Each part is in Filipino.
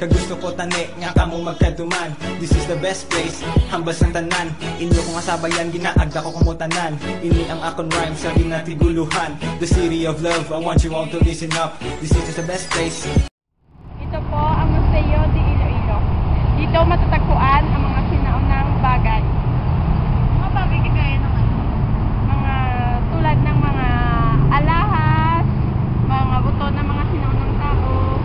Kagusto ko tani, nga kamo magkaduman. This is the best place, hambas ang tanan. Inyo kong asabayan, ginaagda ko kumutanan. Ini ang akon rhyme sa ginatiguluhan. The city of love, I want you all to listen up. This is just the best place. Ito po ang Museo de Iloilo. Dito matatagpuan ang mga sinaunang bagay. Mga bagay kagaya ng ano? Mga tulad ng mga alahas, mga buto ng mga sinaunang tao,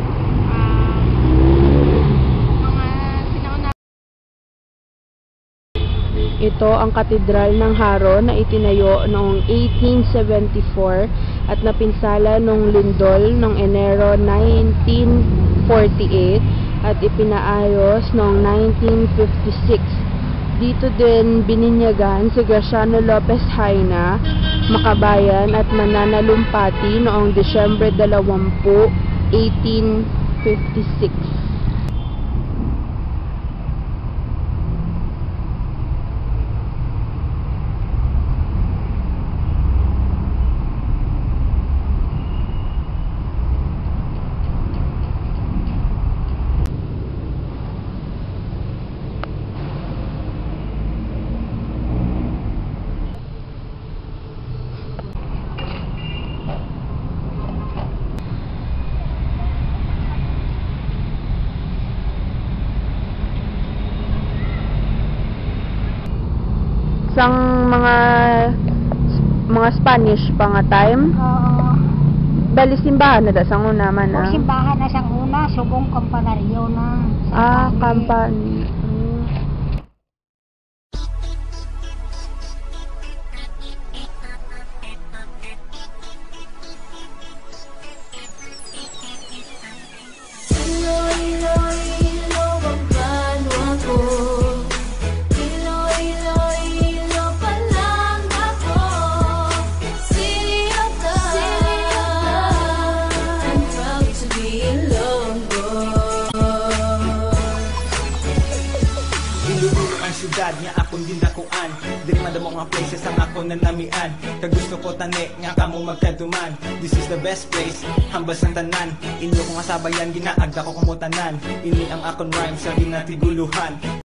mga sinaunang... Ito ang Katedral ng Haro na itinayo noong 1874 at napinsala noong lindol noong Enero 1948 at ipinaayos noong 1956. Dito din bininyagan si Graciano Lopez Haina, makabayan at mananalumpati noong Disyembre 20, 1856. Sang mga Spanish pa nga time. Oo. Bali simbahan na da sang una man Kung simbahan na siyang una, subong kampanaryo na. Kampanya. Syudad nga akong dindakuan. Dili madamo nga places ang ako nanamian. Kagusto ko tani, nga kamo magkaduman. This is the best place, hambas ang tanan. Inyo kong asabayan, ginaagda ko kumutanan. Ini ang akon rhyme sa ginatiguluhan.